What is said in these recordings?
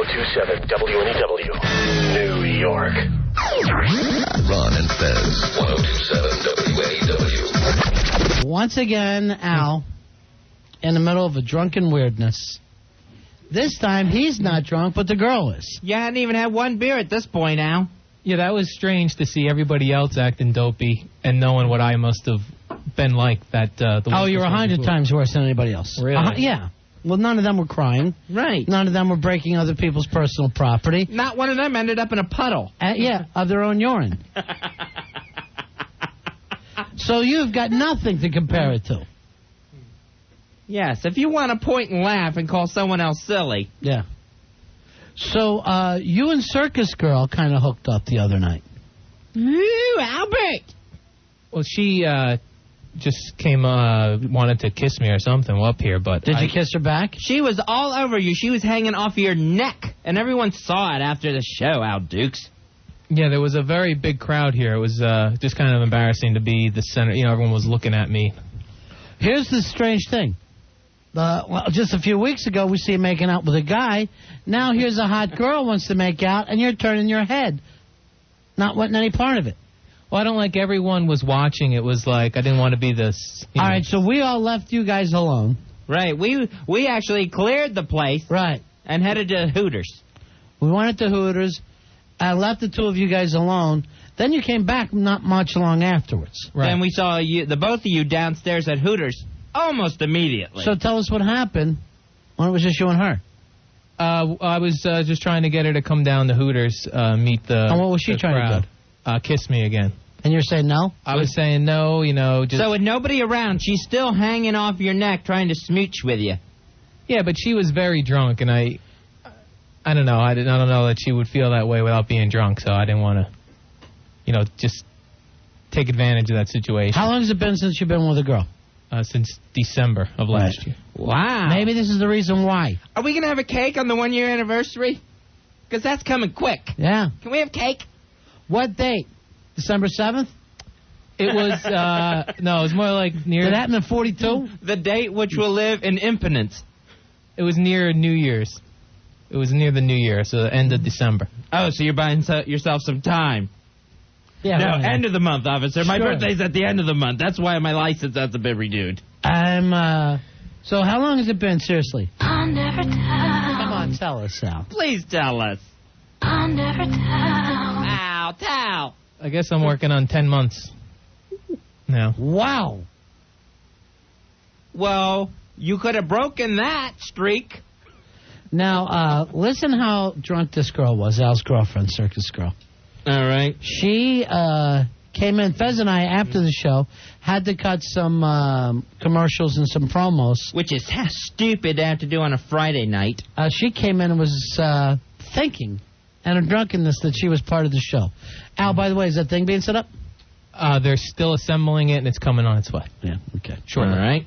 1027 WNEW, New York. Ron and Fez, 1027 WNEW. Once again, Al, in the middle of a drunken weirdness. This time, he's not drunk, but the girl is. You hadn't even had one beer at this point, Al. Yeah, that was strange to see everybody else acting dopey and knowing what I must have been like that. You're 100 times worse than anybody else. Really? Yeah. Well, none of them were crying. Right. None of them were breaking other people's personal property. Not one of them ended up in a puddle. Of their own urine. So you've got nothing to compare it to. Yes, if you want to point and laugh and call someone else silly. Yeah. So you and Circus Girl kind of hooked up the other night. Ooh, Albert! Well, she just came, wanted to kiss me or something up here, but... Did you kiss her back? She was all over you. She was hanging off your neck, and everyone saw it after the show, Al Dukes. Yeah, there was a very big crowd here. It was just kind of embarrassing to be the center. You know, everyone was looking at me. Here's the strange thing. Just a few weeks ago, we see you making out with a guy. Now here's a hot girl wants to make out, and you're turning your head. Not wanting any part of it. Well, I don't like everyone was watching. It was like I didn't want to be this. All right, so we all left you guys alone. Right. We actually cleared the place. Right. And headed to Hooters. We went to Hooters. I left the two of you guys alone. Then you came back not much long afterwards. Right. And we saw the both of you downstairs at Hooters almost immediately. So tell us what happened when it was just you and her. I was just trying to get her to come down to Hooters, meet the And what was she trying crowd. to do? Kiss me again. And you're saying no? I was saying no, just... So with nobody around, she's still hanging off your neck trying to smooch with you. Yeah, but she was very drunk, and I don't know. I don't know that she would feel that way without being drunk, so I didn't want to, just take advantage of that situation. How long has it been since you've been with a girl? Since December of last year. Wow. Maybe this is the reason why. Are we going to have a cake on the 1-year anniversary? Because that's coming quick. Yeah. Can we have cake? What date? December 7th? It was, no, it was more like near... Did that happen in 42? The date which will live in impotence. It was near New Year's. It was near the New Year, so the end of December. Oh, so you're buying yourself some time. Yeah. No, right. end of the month, officer. My Sure. birthday's at the end of the month. That's why my license has to be renewed. So how long has it been, seriously? I'll never tell. Come on, tell us, Sal. Please tell us. I'll never tell. Ow, towel. I guess I'm working on 10 months now. Wow. Well, you could have broken that streak. Now, listen how drunk this girl was, Al's girlfriend, Circus Girl. All right. She came in, Fez and I, after the show, had to cut some commercials and some promos. Which is stupid to have to do on a Friday night. She came in and was thinking, and her drunkenness, that she was part of the show. Al, by the way, is that thing being set up? They're still assembling it, and it's coming on its way. Yeah, okay. Sure. All right.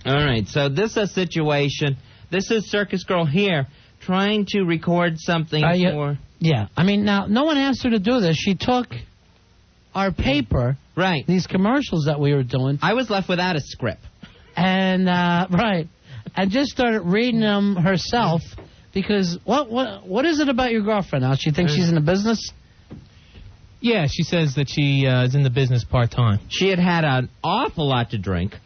All right, so this is a situation. This is Circus Girl here trying to record something for... Yeah, I mean, now, no one asked her to do this. She took our paper, right, these commercials that we were doing. I was left without a script. And, right, and just started reading them herself because what is it about your girlfriend now? She thinks she's in the business? Yeah, she says that she is in the business part-time. She had an awful lot to drink.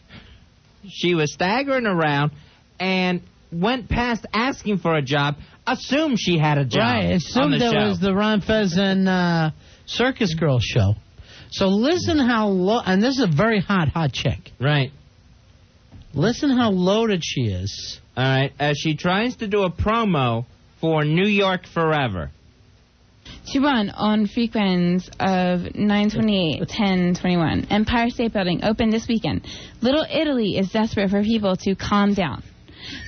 She was staggering around and went past asking for a job, assumed she had a job. Right, assumed it was the Ron Fez and Circus Girl show. So listen how low, and this is a very hot chick. Right. Listen how loaded she is. All right, as she tries to do a promo for New York Forever. To run on frequencies of 9/28, 10/21. Empire State Building open this weekend. Little Italy is desperate for people to calm down.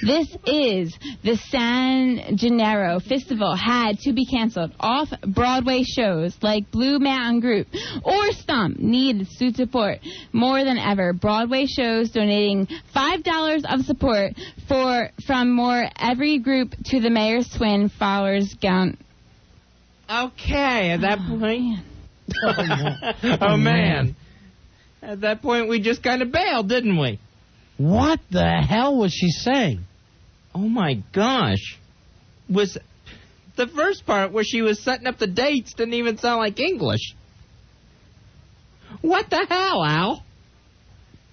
This is the San Gennaro Festival had to be canceled. Off-Broadway shows like Blue Mountain Group or Stomp needed to support more than ever. Broadway shows donating $5 of support from every group to the mayor's twin Fowler's gown. Okay, at that point... Oh, man. At that point, we just kind of bailed, didn't we? What the hell was she saying? Oh, my gosh. was the first part where she was setting up the dates didn't even sound like English. What the hell, Al?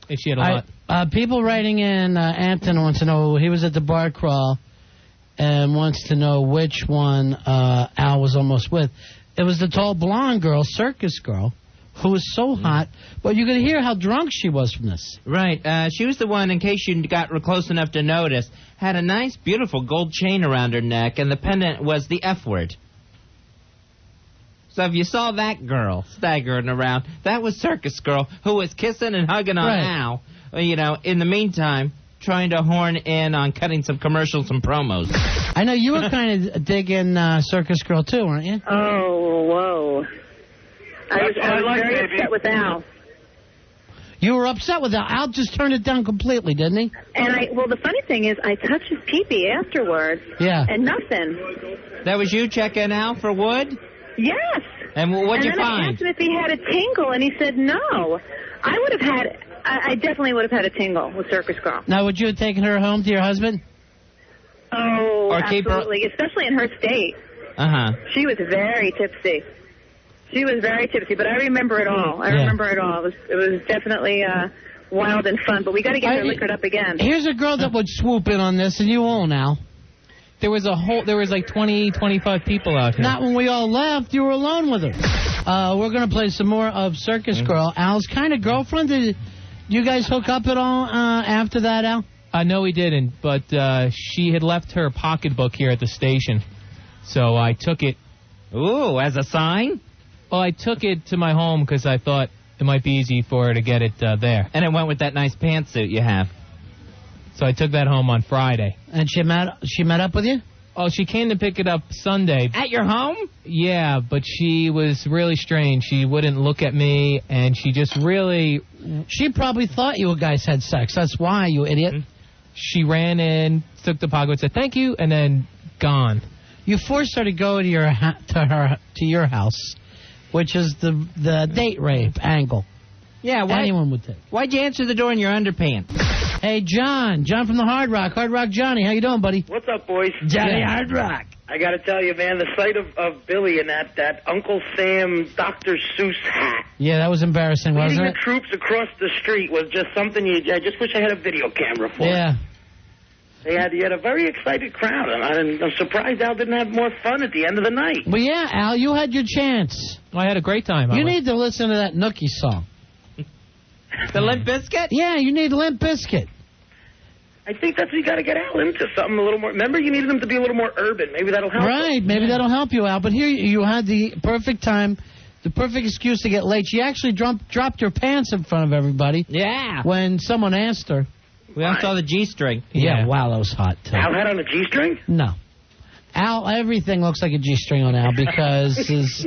If she had a lot. People writing in, Anton wants to know, he was at the bar crawl and wants to know which one Al was almost with. It was the tall blonde girl, Circus Girl, who was so hot. But you could hear how drunk she was from this. Right. She was the one, in case you got close enough to notice, had a nice, beautiful gold chain around her neck, and the pendant was the F word. So if you saw that girl staggering around, that was Circus Girl, who was kissing and hugging on Al, in the meantime, trying to horn in on cutting some commercials and promos. I know you were kind of digging Circus Girl, too, weren't you? Oh, whoa. I was very upset with Al. You were upset with Al. Al just turned it down completely, didn't he? And the funny thing is, I touched his pee-pee afterwards. Yeah. And nothing. That was you checking out for wood? Yes. And what'd you find? I asked him if he had a tingle, and he said no. I definitely would have had a tingle with Circus Girl. Now, would you have taken her home to your husband? Oh, or absolutely, especially in her state. Uh-huh. She was very tipsy. But I remember it all. It was definitely wild and fun, but we got to get her liquored up again. Here's a girl that would swoop in on this, and you won't, Al. There was like 20, 25 people out here. Not when we all left. You were alone with her. We're going to play some more of Circus Girl. Al's kind of girlfriend. Did you guys hook up at all after that, Al? No, we didn't, but she had left her pocketbook here at the station, so I took it. Ooh, as a sign? Well, I took it to my home because I thought it might be easy for her to get it there. And it went with that nice pantsuit you have. So I took that home on Friday. And she met up with you? Oh, she came to pick it up Sunday. At your home? Yeah, but she was really strange. She wouldn't look at me, and she just really... She probably thought you guys had sex. That's why, you idiot. She ran in, took the pocketbook, said thank you, and then gone. You forced her to go to your house, which is the date rape angle. Yeah, anyone would take. Why'd you answer the door in your underpants? Hey, John from the Hard Rock Johnny. How you doing, buddy? What's up, boys? Johnny Hard Rock. I got to tell you, man, the sight of Billy in that Uncle Sam Dr. Seuss hat. Yeah, that was embarrassing, wasn't Leading it? the troops across the street was just something I just wish I had a video camera for. Yeah. You had a very excited crowd, and I'm surprised Al didn't have more fun at the end of the night. Well, yeah, Al, you had your chance. I had a great time. You need to listen to that Nookie song. The Limp Bizkit? Yeah, you need Limp Bizkit. I think that's what you got to get Al into, something a little more. Remember, you needed him to be a little more urban. Maybe that'll help. Right, maybe that'll help you, Al. But here you had the perfect time, the perfect excuse to get late. She actually dropped her pants in front of everybody. Yeah. When someone asked her. We all saw the G-string. Yeah, wow, that was hot, too. Al had on a G-string? No. Al, everything looks like a G-string on Al because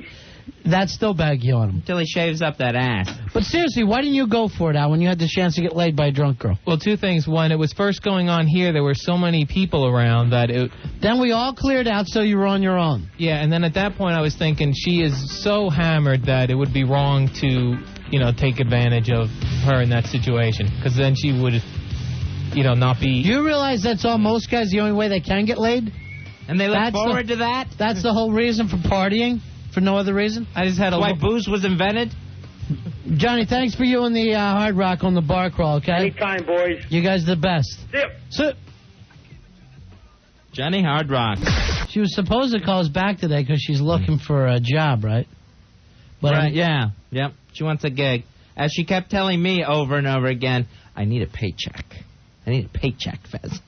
that's still baggy on him. Until he shaves up that ass. But seriously, why didn't you go for it, Al, when you had the chance to get laid by a drunk girl? Well, two things. One, it was first going on here. There were so many people around that it... Then we all cleared out, so you were on your own. Yeah, and then at that point I was thinking she is so hammered that it would be wrong to, take advantage of her in that situation. Because then she would, not be... Do you realize that's all most guys, the only way they can get laid? And they look forward to that? That's the whole reason for partying? For no other reason? I just had why booze was invented? Johnny, thanks for you and the Hard Rock on the bar crawl, okay? Anytime, boys. You guys are the best. Sit. Johnny Hard Rock. She was supposed to call us back today because she's looking for a job, right? But right, yeah. Yep. She wants a gig. As she kept telling me over and over again, I need a paycheck. I need a paycheck, Fez.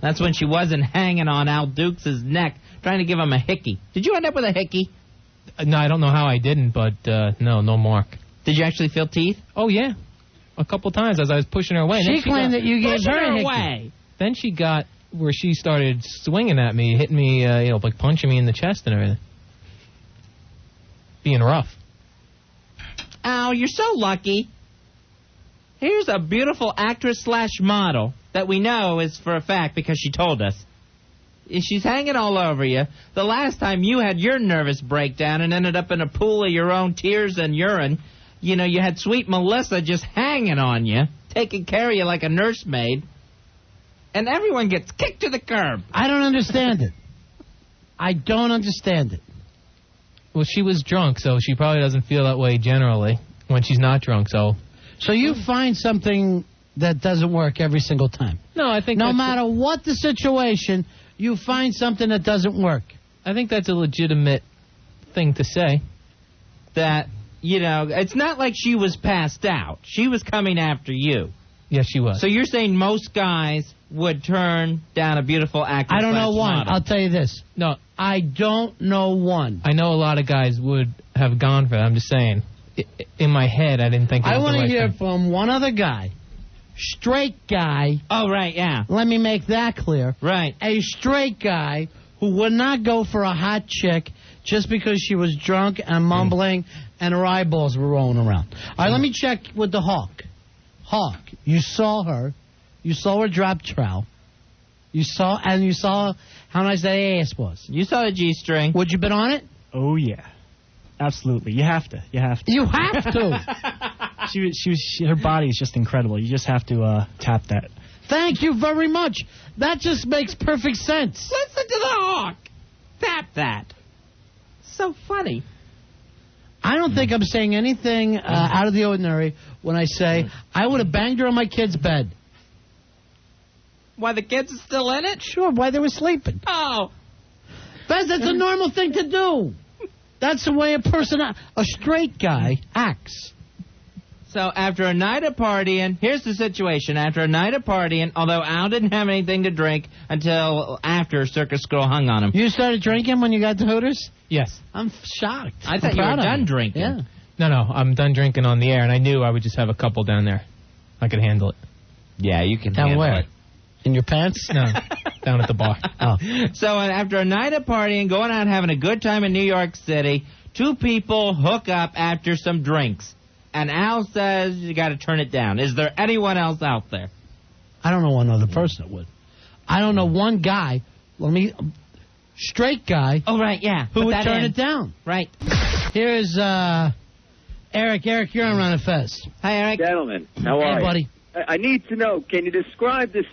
That's when she wasn't hanging on Al Dukes' neck, trying to give him a hickey. Did you end up with a hickey? No, I don't know how I didn't, but no mark. Did you actually feel teeth? Oh, yeah. A couple times as I was pushing her away. She claimed that you gave her a hickey. Away. Then she got where she started swinging at me, hitting me, like punching me in the chest and everything. Being rough. Al, you're so lucky. Here's a beautiful actress/model that we know is for a fact because she told us. She's hanging all over you. The last time you had your nervous breakdown and ended up in a pool of your own tears and urine, you had sweet Melissa just hanging on you, taking care of you like a nursemaid. and everyone gets kicked to the curb. I don't understand it. I don't understand it. Well, she was drunk, so she probably doesn't feel that way generally when she's not drunk. So you find something that doesn't work every single time. No, I think no matter what the situation, you find something that doesn't work. I think that's a legitimate thing to say. That, it's not like she was passed out. She was coming after you. Yes, she was. So you're saying most guys would turn down a beautiful actress? I don't know one. Model. I'll tell you this. No. I don't know one. I know a lot of guys would have gone for that. I'm just saying. In my head, I didn't think it was I want the to right hear thing. from one other guy. Straight guy. Oh, right, yeah. Let me make that clear. Right. A straight guy who would not go for a hot chick just because she was drunk and mumbling and her eyeballs were rolling around. All right, let me check with the Hawk. Hawk, you saw her. You saw her drop trowel. You saw how nice that ass was. You saw the G-string. Would you been on it? Oh, yeah. Absolutely. You have to. You have to. Her body is just incredible. You just have to tap that. Thank you very much. That just makes perfect sense. Listen to the Hawk. Tap that. So funny. I don't think I'm saying anything out of the ordinary when I say I would have banged her on my kid's bed. Why, the kids are still in it? Sure, why they were sleeping. Oh. That's a normal thing to do. That's the way a straight guy acts. So after a night of partying, here's the situation. After a night of partying, although Al didn't have anything to drink until after Circus Girl hung on him. You started drinking when you got to Hooters? Yes. I'm shocked. I thought you were done drinking. Yeah. No, I'm done drinking on the air, and I knew I would just have a couple down there. I could handle it. Yeah, you can Down handle where? it. In your pants? No, down at the bar. Oh. So after a night of partying, going out having a good time in New York City, two people hook up after some drinks. And Al says you got to turn it down. Is there anyone else out there? I don't know one other person that would. I don't know one guy, straight guy. Oh, right, yeah. Who Put would that turn in. it down. Right. Here's Eric. Eric, you're on Run It Fest. Hi, Eric. Gentlemen, how are Hey, you? buddy. I need to know, can you describe this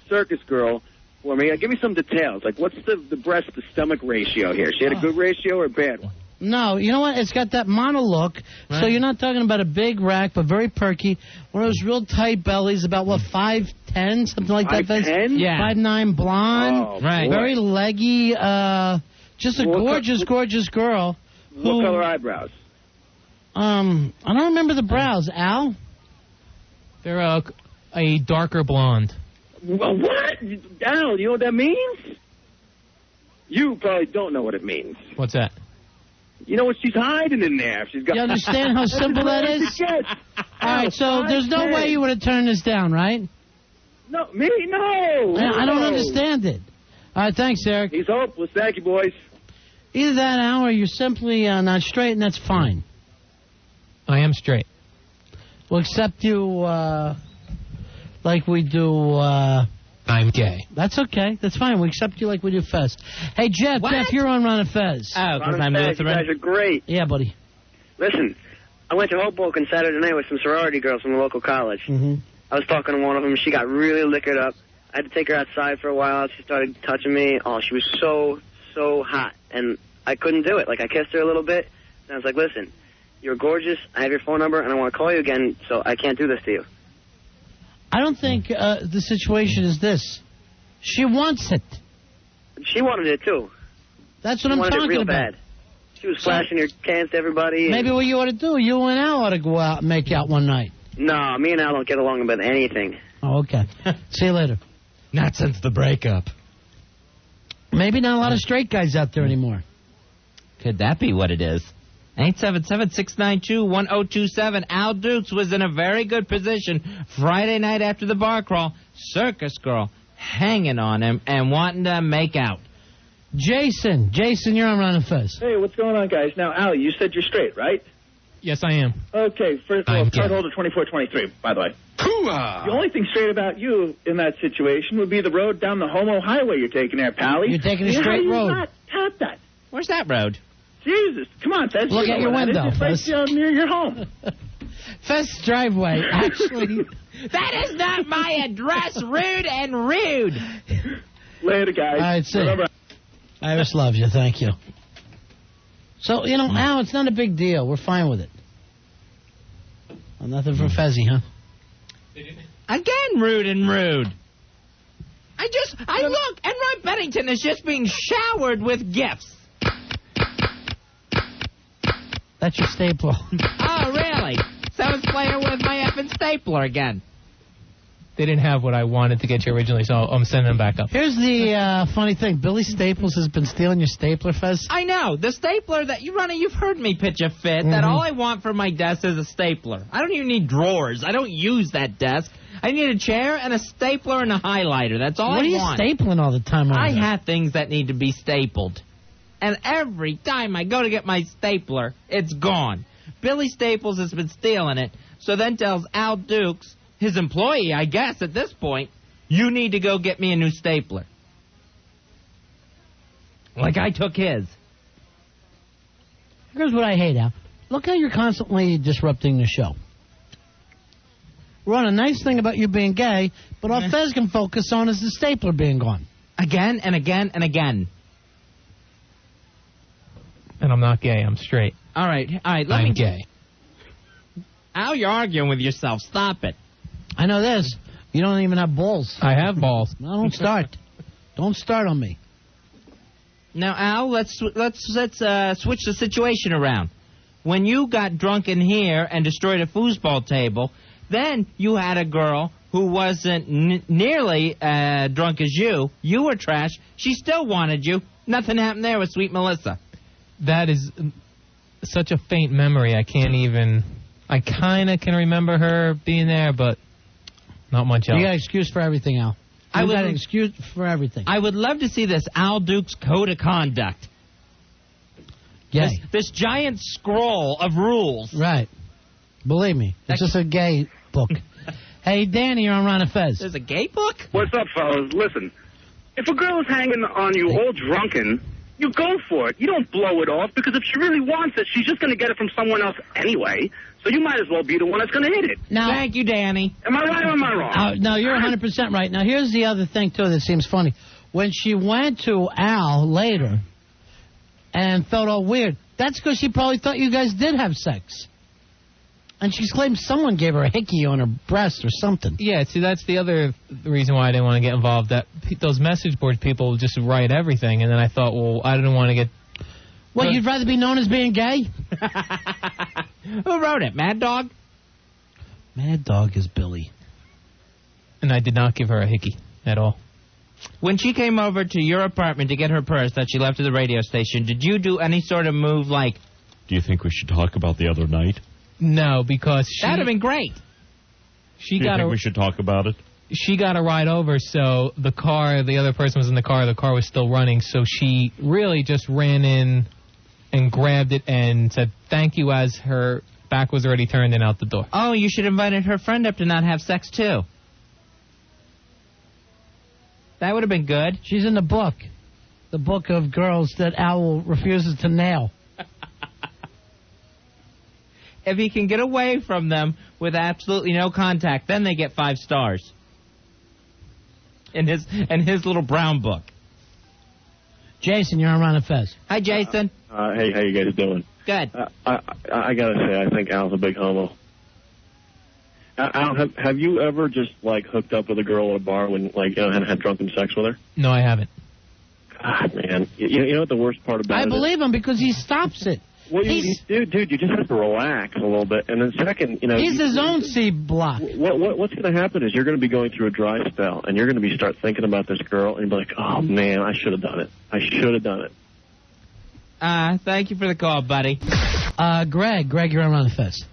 Circus Girl for me? Give me some details. Like, what's the breast-to-stomach ratio here? She had a good ratio or a bad one? No, you know what? It's got that mono look, so you're not talking about a big rack, but very perky. One of those real tight bellies, about, 5'10", something like that. 5'10"? Yeah. 5'9", blonde. Oh, right. boy. Very leggy, just a gorgeous girl. What color eyebrows? I don't remember the brows, Al. They're a darker blonde. Well, what? Al, you know what that means? You probably don't know what it means. What's that? You know what she's hiding in there? She's got. You understand how simple that is? All right, so there's no way you would have turned this down, right? No, me? No. I don't understand it. All right, thanks, Eric. He's hopeless. Thank you, boys. Either that, Al, or you're simply not straight, and that's fine. I am straight. We'll accept you like we do. I'm gay. That's okay. That's fine. We accept you like we do Fez. Hey, Jeff. What? Jeff, you're on Ron and Fez. Oh, because I'm You Lutheran. guys are great. Yeah, buddy. Listen, I went to Hoboken Saturday night with some sorority girls from the local college. Mm-hmm. I was talking to one of them. She got really liquored up. I had to take her outside for a while. She started touching me. Oh, she was so hot. And I couldn't do it. Like, I kissed her a little bit. And I was like, listen, you're gorgeous. I have your phone number, and I want to call you again, so I can't do this to you. I don't think the situation is this. She wants it. She wanted it, too. That's what She I'm wanted it talking real about. bad. She was flashing her cans to everybody. Maybe what you ought to do, you and Al ought to go out and make out one night. No, me and Al don't get along about anything. Oh, okay. See you later. Not since the breakup. Maybe not a lot of straight guys out there anymore. Could that be what it is? 877-692-1027. Al Dukes was in a very good position Friday night after the bar crawl. Circus Girl hanging on him and wanting to make out. Jason, you're on Ron and Fez. Hey, what's going on, guys? Now, Al, you said you're straight, right? Yes, I am. Okay, first of all, card holder 2423, by the way. The only thing straight about you in that situation would be the road down the homo highway you're taking there, Pally. You're taking a How straight do you road. not tap that? Where's that road? Jesus, come on, Fez. Look You at know your where that window, is. It's right Fez. down near your home. Fest's driveway, actually. That is not my address, rude and rude. Later, guys. All right, see you. Iris loves you. Thank you. So, Al, it's not a big deal. We're fine with it. Well, nothing for Fezzy, huh? Again, rude and rude. I look, and Roy Bennington is just being showered with gifts. That's your stapler. Oh, really? So it's playing with my effing stapler again. They didn't have what I wanted to get you originally, so I'm sending them back up. Here's the funny thing. Billy Staples has been stealing your stapler, Fez. I know. The stapler that you've heard me pitch a fit that all I want for my desk is a stapler. I don't even need drawers. I don't use that desk. I need a chair and a stapler and a highlighter. That's all I want. What are you stapling all the time? I have things that need to be stapled. And every time I go to get my stapler, it's gone. Billy Staples has been stealing it, so then tells Al Dukes, his employee, I guess, at this point, you need to go get me a new stapler. Like I took his. Here's what I hate, Al. Look how you're constantly disrupting the show. We're on a nice thing about you being gay, but all Fez can focus on is the stapler being gone. Again and again and again. And I'm not gay. I'm straight. All right. I'm gay. Al, you're arguing with yourself. Stop it. I know this. You don't even have balls. I have balls. No, don't start. Don't start on me. Now, Al, let's switch the situation around. When you got drunk in here and destroyed a foosball table, then you had a girl who wasn't nearly drunk as you. You were trash. She still wanted you. Nothing happened there with Sweet Melissa. That is such a faint memory. I kind of can remember her being there, but not much else. You got an excuse for everything, Al. You got an excuse for everything. I would love to see this Al Dukes Code of Conduct. Gay. This giant scroll of rules. Right. Believe me. It's just a gay book. Hey, Danny, you're on Ron and Fez. There's a gay book? What's up, fellas? Listen, if a girl is hanging on you all drunken, you go for it. You don't blow it off, because if she really wants it, she's just going to get it from someone else anyway. So you might as well be the one that's going to hit it. Now, thank you, Danny. Am I right or am I wrong? No, you're 100% right. Now, here's the other thing, too, that seems funny. When she went to Al later and felt all weird, that's because she probably thought you guys did have sex. And she claimed someone gave her a hickey on her breast or something. Yeah, see, that's the other reason why I didn't want to get involved. That those message board people just write everything, and then I thought, well, I didn't want to get... What, you'd rather be known as being gay? Who wrote it, Mad Dog? Mad Dog is Billy. And I did not give her a hickey at all. When she came over to your apartment to get her purse that she left at the radio station, did you do any sort of move like... Do you think we should talk about the other night? No, because she... That would have been great. Do you think we should talk about it? She got a ride over, so the other person was in the car was still running, so she really just ran in and grabbed it and said thank you as her back was already turned and out the door. Oh, you should have invited her friend up to not have sex, too. That would have been good. She's in the book. The book of girls that Al refuses to nail. If he can get away from them with absolutely no contact, then they get 5 stars. In his little brown book. Jason, you're on Ron and Fez. Hi, Jason. Hey, how you guys doing? Good. I gotta say, I think Al's a big homo. Al, have you ever just hooked up with a girl at a bar when and had drunken sex with her? No, I haven't. God, man, you know what the worst part about it is? I believe him because he stops it. Well, dude, you just have to relax a little bit. And then second, he's his own C block. What's going to happen is you're going to be going through a dry spell, and you're going to start thinking about this girl, and you'll be like, oh, man, I should have done it. I should have done it. Thank you for the call, buddy. Greg, you're on Ron and Fez.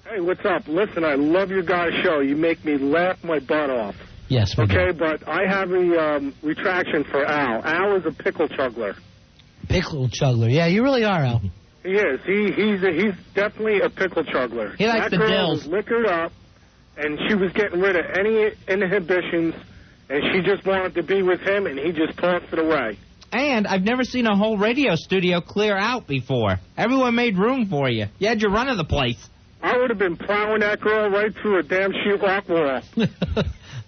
Hey, what's up? Listen, I love your guys' show. You make me laugh my butt off. Yes, we do. But I have a retraction for Al. Al is a pickle chuggler. Pickle chuggler. Yeah, you really are, Al. He is. He's definitely a pickle chuggler. He likes the dills. That girl dills. was liquored up, and she was getting rid of any inhibitions, and she just wanted to be with him, and he just tossed it away. And I've never seen a whole radio studio clear out before. Everyone made room for you. You had your run of the place. I would have been plowing that girl right through a damn sheetrock wall.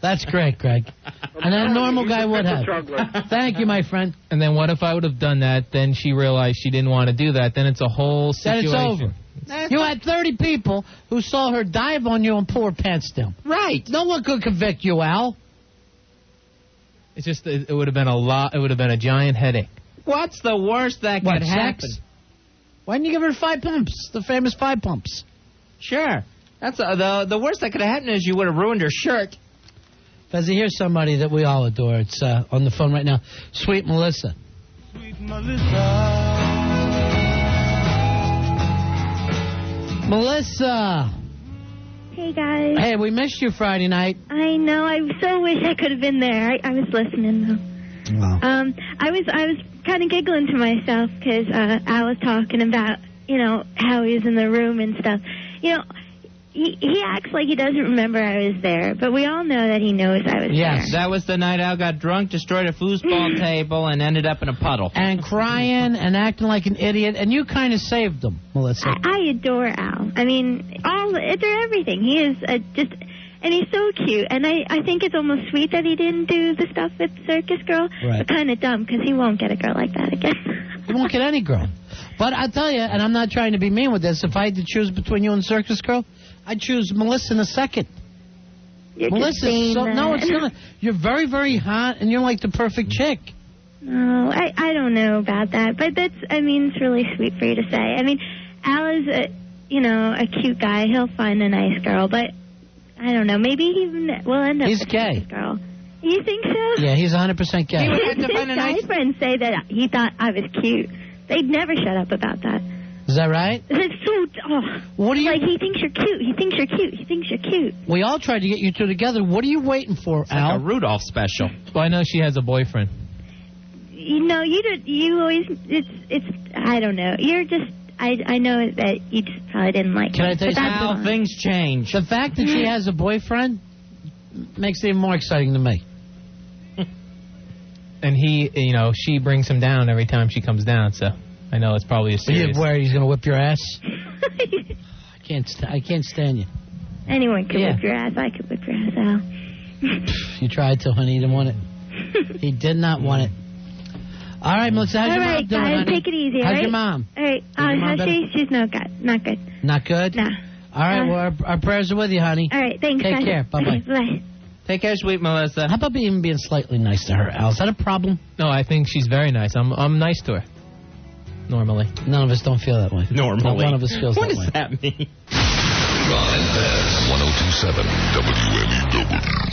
That's great, Greg. And a normal guy would have. Thank you, my friend. And then what if I would have done that, then she realized she didn't want to do that, then it's a whole situation. Then it's over. You had 30 people who saw her dive on you and pull her pants down. Right. No one could convict you, Al. It's just, it would have been a lot, it would have been a giant headache. What's the worst that could happen? Sex? Why didn't you give her 5 pumps? The famous 5 pumps. Sure. That's the worst that could have happened is you would have ruined her shirt. Fezzi, here's somebody that we all adore. It's on the phone right now. Sweet Melissa. Sweet Melissa. Melissa. Hey, guys. Hey, we missed you Friday night. I know. I so wish I could have been there. I was listening, though. Wow. I was kind of giggling to myself because I was talking about, how he was in the room and stuff. He acts like he doesn't remember I was there, but we all know that he knows I was there. Yes, that was the night Al got drunk, destroyed a foosball table, and ended up in a puddle. And crying and acting like an idiot, and you kind of saved him, Melissa. I adore Al. I mean, they're everything. He is and he's so cute. And I think it's almost sweet that he didn't do the stuff with Circus Girl. Right. But kind of dumb, because he won't get a girl like that again. He won't get any girl. But I'll tell you, and I'm not trying to be mean with this, if I had to choose between you and Circus Girl, I'd choose Melissa in a second. Melissa, no, it's not. You're very, very hot, and you're like the perfect chick. No, I don't know about that, but it's really sweet for you to say. I mean, Al is a cute guy. He'll find a nice girl, but I don't know. Maybe he will end up with a nice girl. You think so? Yeah, he's 100% gay. His guy friends say that he thought I was cute. They'd never shut up about that. Is that right? It's so, what do you... Like, he thinks you're cute. He thinks you're cute. He thinks you're cute. We all tried to get you two together. What are you waiting for, It's Al? like a Rudolph special. Well, I know she has a boyfriend. You always, it's, I don't know. You're just, I know that you just probably didn't like Can I tell you How things change. The fact that she has a boyfriend makes it even more exciting to me. And he, she brings him down every time she comes down, so I know it's probably a serious... Where he's going to whip your ass? I can't stand you. Anyone could whip your ass. I could whip your ass, Al. You tried to, honey. He didn't want it. He did not want it. All right, Melissa, how's your mom doing, guys, honey? take it easy, How's right? your mom? All right. mom She's not good. Not good. Not good? No. All right, well, our prayers are with you, honey. All right, thanks. Take guys. care. Bye-bye. Bye. Take care, sweet Melissa. How about even being slightly nice to her, Al? Is that a problem? No, I think she's very nice. I'm nice to her. Normally. None of us don't feel that way. Normally. Not one of us feels What that does way. Ron and Fez, 102.7 WMEW.